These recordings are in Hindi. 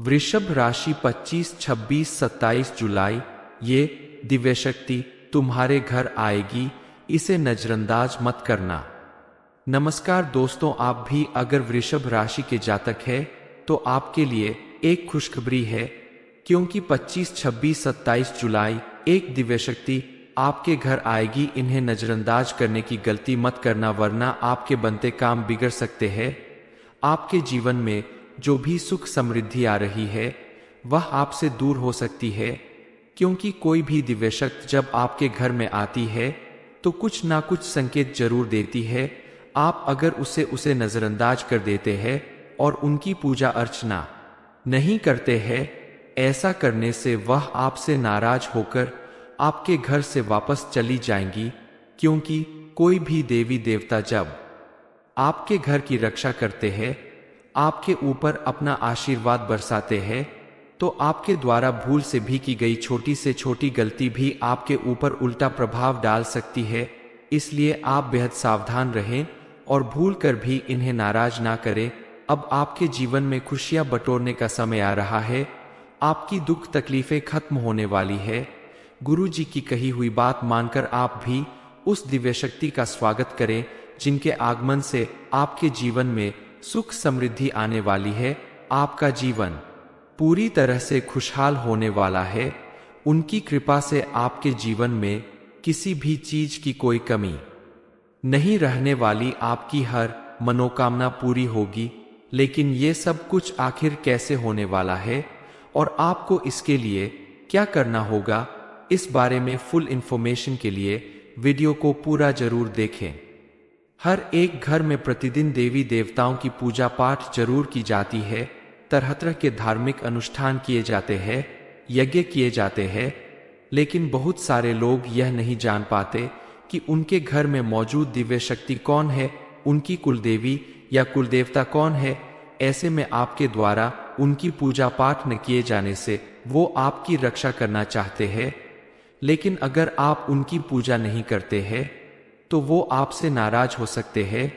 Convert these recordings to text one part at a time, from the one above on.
वृषभ राशि 25, 26, 27 जुलाई। ये दिव्य शक्ति तुम्हारे घर आएगी, इसे नजरअंदाज मत करना। नमस्कार दोस्तों, आप भी अगर वृषभ राशि के जातक है तो आपके लिए एक खुशखबरी है, क्योंकि 25, 26, 27 जुलाई एक दिव्य शक्ति आपके घर आएगी। इन्हें नजरअंदाज करने की गलती मत करना, वरना आपके बनते काम बिगड़ सकते हैं। आपके जीवन में जो भी सुख समृद्धि आ रही है वह आपसे दूर हो सकती है, क्योंकि कोई भी दिव्य शक्ति जब आपके घर में आती है तो कुछ ना कुछ संकेत जरूर देती है। आप अगर उसे नजरअंदाज कर देते हैं और उनकी पूजा अर्चना नहीं करते हैं, ऐसा करने से वह आपसे नाराज होकर आपके घर से वापस चली जाएंगी। क्योंकि कोई भी देवी देवता जब आपके घर की रक्षा करते हैं, आपके ऊपर अपना आशीर्वाद बरसाते हैं, तो आपके द्वारा भूल से भी की गई छोटी से छोटी गलती भी आपके ऊपर उल्टा प्रभाव डाल सकती है। इसलिए आप बेहद सावधान रहें और भूल कर भी इन्हें नाराज ना करें। अब आपके जीवन में खुशियां बटोरने का समय आ रहा है। आपकी दुख तकलीफें खत्म होने वाली है। गुरु जी की कही हुई बात मानकर आप भी उस दिव्य शक्ति का स्वागत करें, जिनके आगमन से आपके जीवन में सुख समृद्धि आने वाली है। आपका जीवन पूरी तरह से खुशहाल होने वाला है। उनकी कृपा से आपके जीवन में किसी भी चीज की कोई कमी नहीं रहने वाली। आपकी हर मनोकामना पूरी होगी। लेकिन ये सब कुछ आखिर कैसे होने वाला है और आपको इसके लिए क्या करना होगा, इस बारे में फुल इंफॉर्मेशन के लिए वीडियो को पूरा जरूर देखें। हर एक घर में प्रतिदिन देवी देवताओं की पूजा पाठ जरूर की जाती है। तरह तरह के धार्मिक अनुष्ठान किए जाते हैं, यज्ञ किए जाते हैं, लेकिन बहुत सारे लोग यह नहीं जान पाते कि उनके घर में मौजूद दिव्य शक्ति कौन है, उनकी कुलदेवी या कुलदेवता कौन है। ऐसे में आपके द्वारा उनकी पूजा पाठ न किए जाने से वो आपकी रक्षा करना चाहते हैं, लेकिन अगर आप उनकी पूजा नहीं करते हैं तो वो आपसे नाराज हो सकते हैं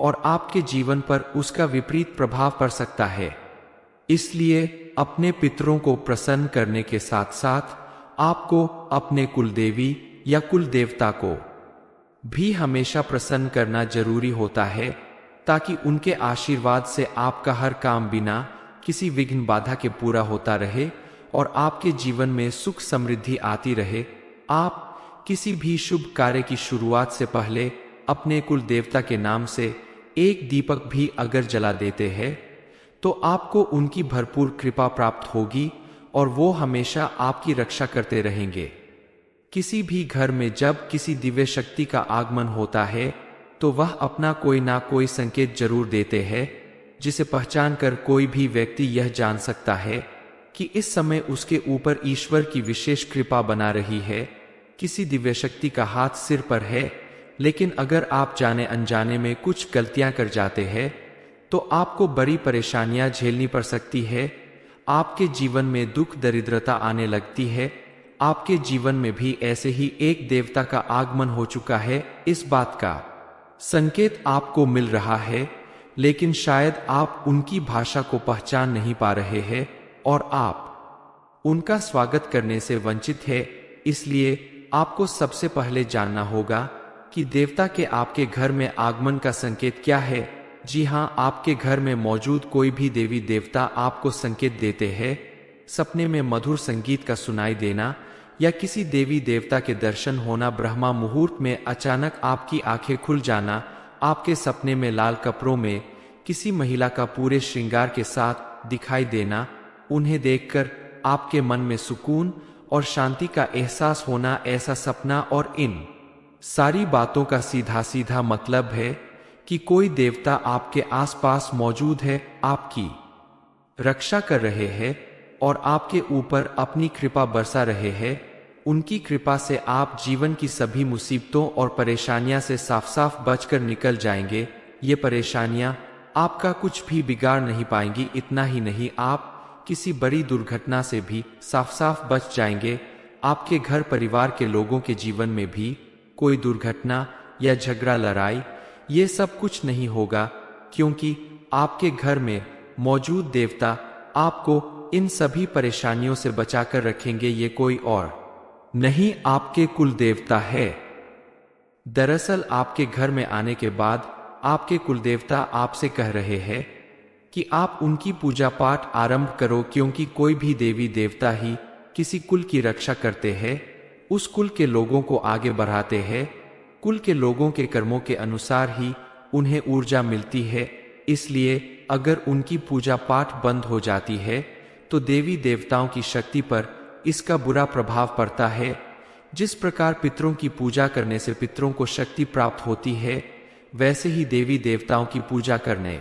और आपके जीवन पर उसका विपरीत प्रभाव पड़ सकता है। इसलिए अपने पितरों को प्रसन्न करने के साथ साथ आपको अपने कुलदेवी या कुलदेवता को भी हमेशा प्रसन्न करना जरूरी होता है, ताकि उनके आशीर्वाद से आपका हर काम बिना किसी विघ्न बाधा के पूरा होता रहे और आपके जीवन में सुख समृद्धि आती रहे। आप किसी भी शुभ कार्य की शुरुआत से पहले अपने कुल देवता के नाम से एक दीपक भी अगर जला देते हैं तो आपको उनकी भरपूर कृपा प्राप्त होगी और वो हमेशा आपकी रक्षा करते रहेंगे। किसी भी घर में जब किसी दिव्य शक्ति का आगमन होता है तो वह अपना कोई ना कोई संकेत जरूर देते हैं, जिसे पहचान कर कोई भी व्यक्ति यह जान सकता है कि इस समय उसके ऊपर ईश्वर की विशेष कृपा बना रही है। किसी दिव्य शक्ति का हाथ सिर पर है, लेकिन अगर आप जाने अनजाने में कुछ गलतियां कर जाते हैं तो आपको बड़ी परेशानियां झेलनी पड़ सकती है। आपके जीवन में दुख दरिद्रता आने लगती है। आपके जीवन में भी ऐसे ही एक देवता का आगमन हो चुका है। इस बात का संकेत आपको मिल रहा है, लेकिन शायद आप उनकी भाषा को पहचान नहीं पा रहे हैं और आप उनका स्वागत करने से वंचित है। इसलिए आपको सबसे पहले जानना होगा कि देवता के आपके घर में आगमन का संकेत क्या है। जी हाँ, आपके घर में मौजूद कोई भी देवी देवता आपको संकेत देते हैं। सपने में मधुर संगीत का सुनाई देना या किसी देवी देवता के दर्शन होना, ब्रह्मा मुहूर्त में अचानक आपकी आंखें खुल जाना, आपके सपने में लाल कपड़ों में किसी महिला का पूरे श्रृंगार के साथ दिखाई देना, उन्हें देखकर आपके मन में सुकून और शांति का एहसास होना, ऐसा सपना और इन सारी बातों का सीधा सीधा मतलब है कि कोई देवता आपके आसपास मौजूद है, आपकी रक्षा कर रहे हैं और आपके ऊपर अपनी कृपा बरसा रहे हैं। उनकी कृपा से आप जीवन की सभी मुसीबतों और परेशानियां से साफ साफ बचकर निकल जाएंगे। ये परेशानियां आपका कुछ भी बिगाड़ नहीं पाएंगी। इतना ही नहीं, आप किसी बड़ी दुर्घटना से भी साफ साफ बच जाएंगे। आपके घर परिवार के लोगों के जीवन में भी कोई दुर्घटना या झगड़ा, लड़ाई, ये सब कुछ नहीं होगा, क्योंकि आपके घर में मौजूद देवता आपको इन सभी परेशानियों से बचाकर रखेंगे ये कोई और नहीं, आपके कुल देवता है। दरअसल आपके घर में आने के बाद आपके कुल देवता आपसे कह रहे हैं कि आप उनकी पूजा पाठ आरंभ करो, क्योंकि कोई भी देवी देवता ही किसी कुल की रक्षा करते हैं, उस कुल के लोगों को आगे बढ़ाते हैं। कुल के लोगों के कर्मों के अनुसार ही उन्हें ऊर्जा मिलती है। इसलिए अगर उनकी पूजा पाठ बंद हो जाती है तो देवी देवताओं की शक्ति पर इसका बुरा प्रभाव पड़ता है। जिस प्रकार पितरों की पूजा करने से पितरों को शक्ति प्राप्त होती है, वैसे ही देवी देवताओं की पूजा करने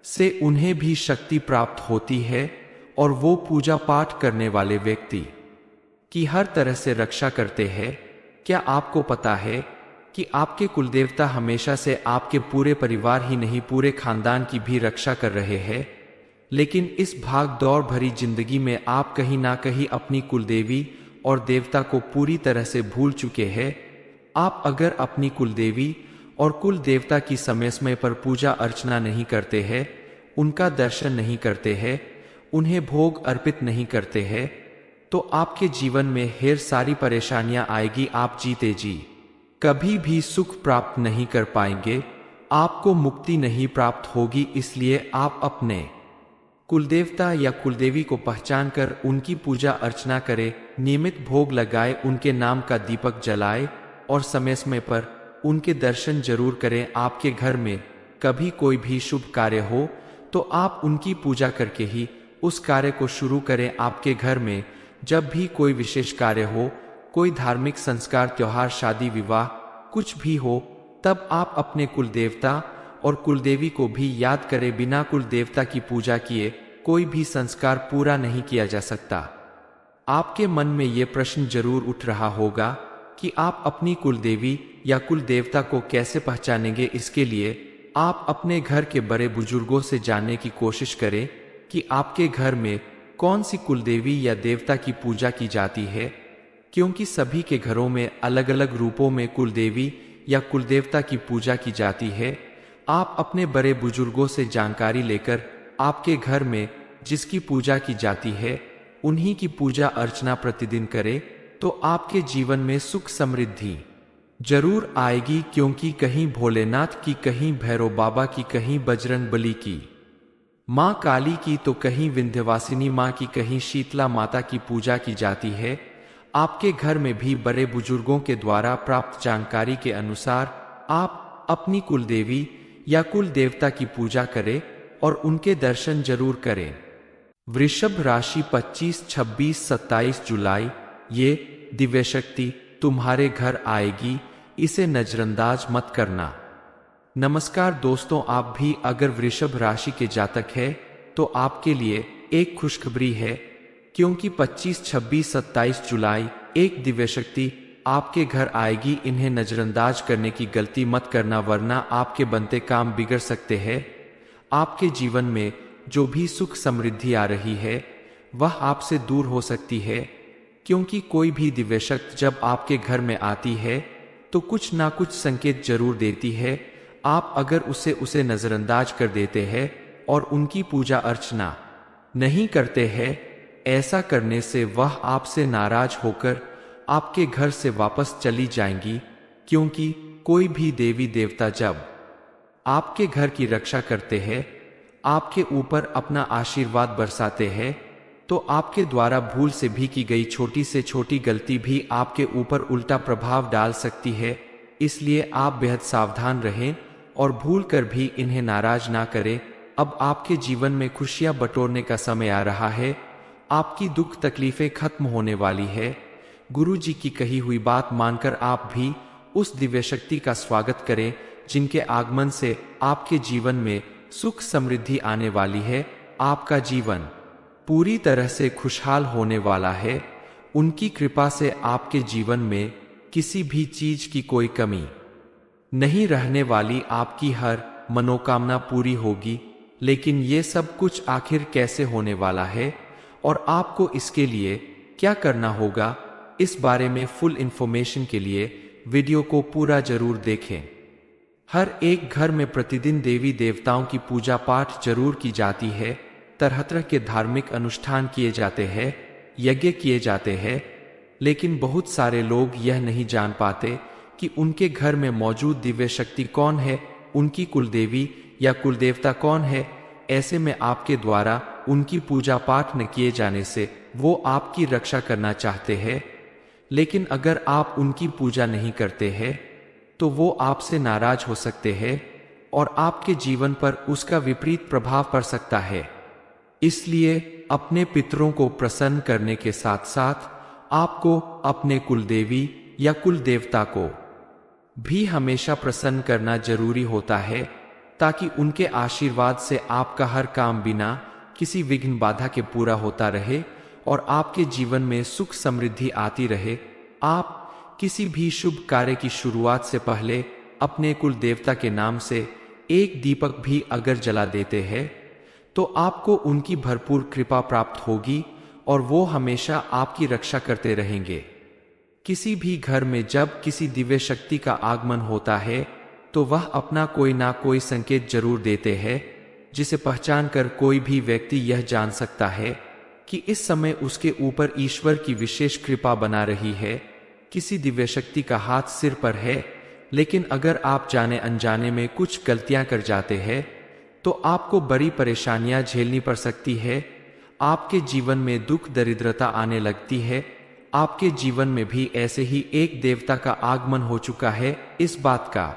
से उन्हें भी शक्ति प्राप्त होती है और वो पूजा पाठ करने वाले व्यक्ति की हर तरह से रक्षा करते हैं। क्या आपको पता है कि आपके कुलदेवता हमेशा से आपके पूरे परिवार ही नहीं, पूरे खानदान की भी रक्षा कर रहे हैं? लेकिन इस भाग दौड़ भरी जिंदगी में आप कहीं ना कहीं अपनी कुलदेवी और देवता को पूरी तरह से भूल चुके हैं। आप अगर अपनी कुलदेवी और कुल देवता की समय समय पर पूजा अर्चना नहीं करते हैं, उनका दर्शन नहीं करते हैं, उन्हें भोग अर्पित नहीं करते हैं, तो आपके जीवन में ढेर सारी परेशानियां आएगी। आप जीते जी कभी भी सुख प्राप्त नहीं कर पाएंगे, आपको मुक्ति नहीं प्राप्त होगी। इसलिए आप अपने कुलदेवता या कुलदेवी को पहचान कर उनकी पूजा अर्चना करें, नियमित भोग लगाए, उनके नाम का दीपक जलाए और समय समय पर उनके दर्शन जरूर करें। आपके घर में कभी कोई भी शुभ कार्य हो तो आप उनकी पूजा करके ही उस कार्य को शुरू करें। आपके घर में जब भी कोई विशेष कार्य हो, कोई धार्मिक संस्कार, त्योहार, शादी, विवाह कुछ भी हो, तब आप अपने कुलदेवता और कुलदेवी को भी याद करें। बिना कुलदेवता की पूजा किए कोई भी संस्कार पूरा नहीं किया जा सकता। आपके मन में ये प्रश्न जरूर उठ रहा होगा कि आप अपनी कुलदेवी या कुलदेवता को कैसे पहचानेंगे। इसके लिए आप अपने घर के बड़े बुजुर्गों से जानने की कोशिश करें कि आपके घर में कौन सी कुलदेवी या देवता की पूजा की जाती है, क्योंकि सभी के घरों में अलग अलग रूपों में कुलदेवी या कुलदेवता की पूजा की जाती है। आप अपने बड़े बुजुर्गों से जानकारी लेकर आपके घर में जिसकी पूजा की जाती है उन्हीं की पूजा अर्चना प्रतिदिन करें, तो आपके जीवन में सुख समृद्धि जरूर आएगी। क्योंकि कहीं भोलेनाथ की, कहीं भैरव बाबा की, कहीं बजरंग बली की, माँ काली की, तो कहीं विंध्यवासिनी माँ की, कहीं शीतला माता की पूजा की जाती है। आपके घर में भी बड़े बुजुर्गों के द्वारा प्राप्त जानकारी के अनुसार आप अपनी कुलदेवी या कुल देवता की पूजा करें और उनके दर्शन जरूर करें। वृषभ राशि 25, 26, 27 जुलाई, ये दिव्य शक्ति तुम्हारे घर आएगी, इसे नजरअंदाज मत करना। नमस्कार दोस्तों, आप भी अगर वृषभ राशि के जातक हैं तो आपके लिए एक खुशखबरी है, क्योंकि 25, 26, 27 जुलाई एक दिव्य शक्ति आपके घर आएगी। इन्हें नजरअंदाज करने की गलती मत करना, वरना आपके बनते काम बिगड़ सकते हैं। आपके जीवन में जो भी सुख समृद्धि आ रही है वह आपसे दूर हो सकती है, क्योंकि कोई भी दिव्य शक्ति जब आपके घर में आती है तो कुछ ना कुछ संकेत जरूर देती है। आप अगर उसे नजरअंदाज कर देते हैं और उनकी पूजा अर्चना नहीं करते हैं, ऐसा करने से वह आपसे नाराज होकर आपके घर से वापस चली जाएंगी। क्योंकि कोई भी देवी देवता जब आपके घर की रक्षा करते हैं, आपके ऊपर अपना आशीर्वाद बरसाते हैं, तो आपके द्वारा भूल से भी की गई छोटी से छोटी गलती भी आपके ऊपर उल्टा प्रभाव डाल सकती है। इसलिए आप बेहद सावधान रहें और भूल कर भी इन्हें नाराज ना करें। अब आपके जीवन में खुशियां बटोरने का समय आ रहा है, आपकी दुख तकलीफें खत्म होने वाली है। गुरु जी की कही हुई बात मानकर आप भी उस दिव्य शक्ति का स्वागत करें, जिनके आगमन से आपके जीवन में सुख समृद्धि आने वाली है। आपका जीवन पूरी तरह से खुशहाल होने वाला है। उनकी कृपा से आपके जीवन में किसी भी चीज की कोई कमी नहीं रहने वाली। आपकी हर मनोकामना पूरी होगी। लेकिन ये सब कुछ आखिर कैसे होने वाला है और आपको इसके लिए क्या करना होगा, इस बारे में फुल इंफॉर्मेशन के लिए वीडियो को पूरा जरूर देखें। हर एक घर में प्रतिदिन देवी देवताओं की पूजा पाठ जरूर की जाती है, तरह तरह के धार्मिक अनुष्ठान किए जाते हैं, यज्ञ किए जाते हैं, लेकिन बहुत सारे लोग यह नहीं जान पाते कि उनके घर में मौजूद दिव्य शक्ति कौन है, उनकी कुलदेवी या कुलदेवता कौन है। ऐसे में आपके द्वारा उनकी पूजा पाठ न किए जाने से वो आपकी रक्षा करना चाहते हैं, लेकिन अगर आप उनकी पूजा नहीं करते हैं तो वो आपसे नाराज हो सकते हैं और आपके जीवन पर उसका विपरीत प्रभाव पड़ सकता है। इसलिए अपने पितरों को प्रसन्न करने के साथ साथ आपको अपने कुलदेवी या कुलदेवता को भी हमेशा प्रसन्न करना जरूरी होता है, ताकि उनके आशीर्वाद से आपका हर काम बिना किसी विघ्न बाधा के पूरा होता रहे और आपके जीवन में सुख समृद्धि आती रहे। आप किसी भी शुभ कार्य की शुरुआत से पहले अपने कुल देवता के नाम से एक दीपक भी अगर जला देते हैं तो आपको उनकी भरपूर कृपा प्राप्त होगी और वो हमेशा आपकी रक्षा करते रहेंगे। किसी भी घर में जब किसी दिव्य शक्ति का आगमन होता है तो वह अपना कोई ना कोई संकेत जरूर देते हैं, जिसे पहचान कर कोई भी व्यक्ति यह जान सकता है कि इस समय उसके ऊपर ईश्वर की विशेष कृपा बना रही है। किसी दिव्य शक्ति का हाथ सिर पर है, लेकिन अगर आप जाने अनजाने में कुछ गलतियां कर जाते हैं तो आपको बड़ी परेशानियां झेलनी पड़ सकती है। आपके जीवन में दुख दरिद्रता आने लगती है। आपके जीवन में भी ऐसे ही एक देवता का आगमन हो चुका है, इस बात का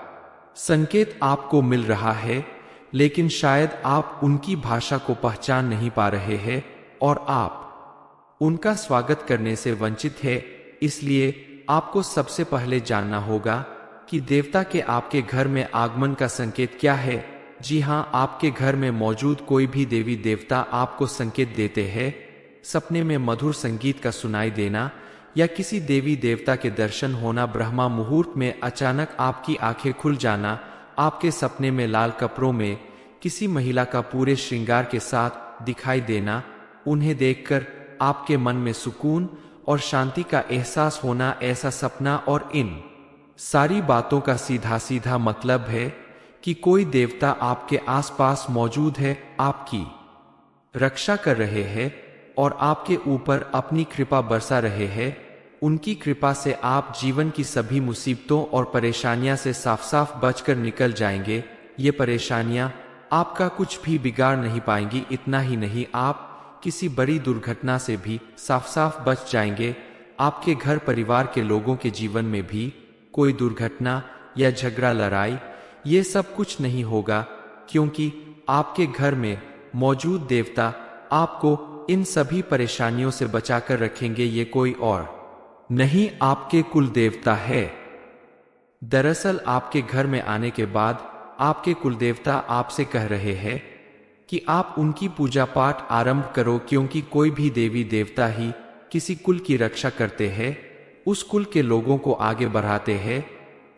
संकेत आपको मिल रहा है, लेकिन शायद आप उनकी भाषा को पहचान नहीं पा रहे हैं और आप उनका स्वागत करने से वंचित है। इसलिए आपको सबसे पहले जानना होगा कि देवता के आपके घर में आगमन का संकेत क्या है। जी हाँ, आपके घर में मौजूद कोई भी देवी देवता आपको संकेत देते हैं। सपने में मधुर संगीत का सुनाई देना या किसी देवी देवता के दर्शन होना, ब्रह्मा मुहूर्त में अचानक आपकी आंखें खुल जाना, आपके सपने में लाल कपड़ों में किसी महिला का पूरे श्रृंगार के साथ दिखाई देना, उन्हें देखकर आपके मन में सुकून और शांति का एहसास होना, ऐसा सपना और इन सारी बातों का सीधा सीधा मतलब है कि कोई देवता आपके आसपास मौजूद है, आपकी रक्षा कर रहे हैं और आपके ऊपर अपनी कृपा बरसा रहे हैं। उनकी कृपा से आप जीवन की सभी मुसीबतों और परेशानियां से साफ साफ बचकर निकल जाएंगे। ये परेशानियां आपका कुछ भी बिगाड़ नहीं पाएंगी। इतना ही नहीं, आप किसी बड़ी दुर्घटना से भी साफ साफ बच जाएंगे। आपके घर परिवार के लोगों के जीवन में भी कोई दुर्घटना या झगड़ा, लड़ाई, ये सब कुछ नहीं होगा, क्योंकि आपके घर में मौजूद देवता आपको इन सभी परेशानियों से बचाकर रखेंगे। ये कोई और नहीं, आपके कुल देवता है। दरअसल आपके घर में आने के बाद आपके कुलदेवता आपसे कह रहे हैं कि आप उनकी पूजा पाठ आरंभ करो, क्योंकि कोई भी देवी देवता ही किसी कुल की रक्षा करते हैं, उस कुल के लोगों को आगे बढ़ाते हैं।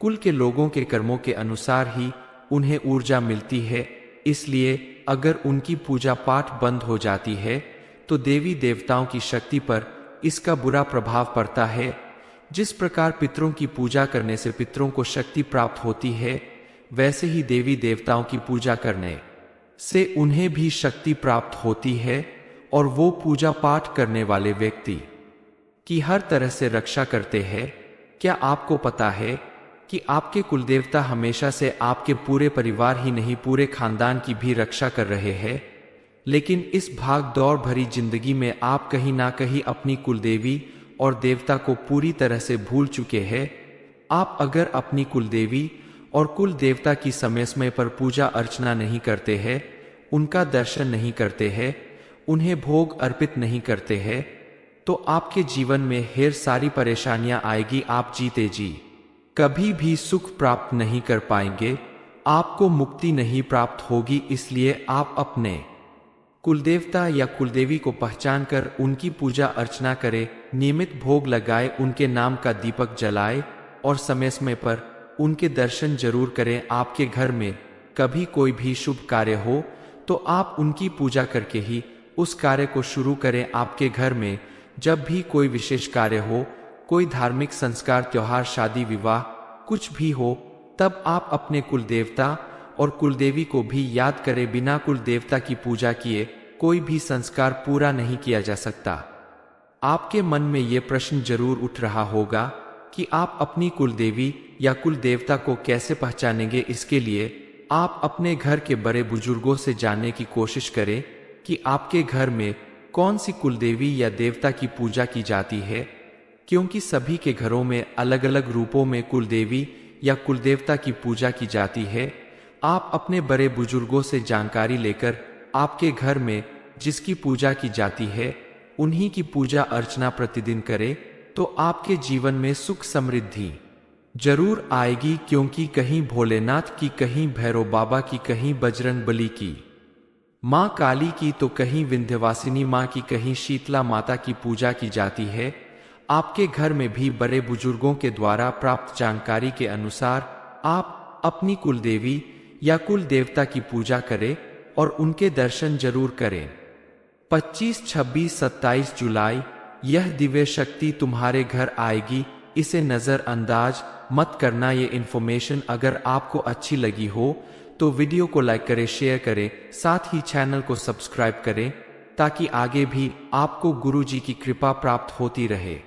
कुल के लोगों के कर्मों के अनुसार ही उन्हें ऊर्जा मिलती है। इसलिए अगर उनकी पूजा पाठ बंद हो जाती है तो देवी देवताओं की शक्ति पर इसका बुरा प्रभाव पड़ता है। जिस प्रकार पितरों की पूजा करने से पितरों को शक्ति प्राप्त होती है, वैसे ही देवी देवताओं की पूजा करने से उन्हें भी शक्ति प्राप्त होती है और वो पूजा पाठ करने वाले व्यक्ति की हर तरह से रक्षा करते हैं। क्या आपको पता है कि आपके कुलदेवता हमेशा से आपके पूरे परिवार ही नहीं, पूरे खानदान की भी रक्षा कर रहे हैं? लेकिन इस भाग दौड़ भरी जिंदगी में आप कहीं ना कहीं अपनी कुलदेवी और देवता को पूरी तरह से भूल चुके हैं। आप अगर अपनी कुलदेवी और कुल देवता की समय समय पर पूजा अर्चना नहीं करते हैं, उनका दर्शन नहीं करते हैं, उन्हें भोग अर्पित नहीं करते हैं, तो आपके जीवन में ढेर सारी परेशानियां आएगी। आप जीते जी कभी भी सुख प्राप्त नहीं कर पाएंगे, आपको मुक्ति नहीं प्राप्त होगी। इसलिए आप अपने कुलदेवता या कुलदेवी को पहचान कर उनकी पूजा अर्चना करें, नियमित भोग लगाए, उनके नाम का दीपक जलाए और समय समय पर उनके दर्शन जरूर करें। आपके घर में कभी कोई भी शुभ कार्य हो तो आप उनकी पूजा करके ही उस कार्य को शुरू करें। आपके घर में जब भी कोई विशेष कार्य हो, कोई धार्मिक संस्कार, त्योहार, शादी, विवाह, कुछ भी हो, तब आप अपने कुलदेवता और कुलदेवी को भी याद करें। बिना कुलदेवता की पूजा किए कोई भी संस्कार पूरा नहीं किया जा सकता। आपके मन में ये प्रश्न जरूर उठ रहा होगा कि आप अपनी कुलदेवी या कुल देवता को कैसे पहचानेंगे। इसके लिए आप अपने घर के बड़े बुजुर्गों से जानने की कोशिश करें कि आपके घर में कौन सी कुलदेवी या देवता की पूजा की जाती है, क्योंकि सभी के घरों में अलग अलग रूपों में कुलदेवी या कुलदेवता की पूजा की जाती है। आप अपने बड़े बुजुर्गों से जानकारी लेकर आपके घर में जिसकी पूजा की जाती है उन्हीं की पूजा अर्चना प्रतिदिन करें, तो आपके जीवन में सुख समृद्धि जरूर आएगी। क्योंकि कहीं भोलेनाथ की, कहीं भैरव बाबा की, कहीं बजरंग बली की, माँ काली की, तो कहीं विंध्यवासिनी माँ की, कहीं शीतला माता की पूजा की जाती है। आपके घर में भी बड़े बुजुर्गों के द्वारा प्राप्त जानकारी के अनुसार आप अपनी कुलदेवी या कुल देवता की पूजा करें और उनके दर्शन जरूर करें। 25, 26, 27 जुलाई यह दिव्य शक्ति तुम्हारे घर आएगी, इसे नजरअंदाज मत करना। ये इन्फॉर्मेशन अगर आपको अच्छी लगी हो तो वीडियो को लाइक करें, शेयर करें, साथ ही चैनल को सब्सक्राइब करें ताकि आगे भी आपको गुरुजी की कृपा प्राप्त होती रहे।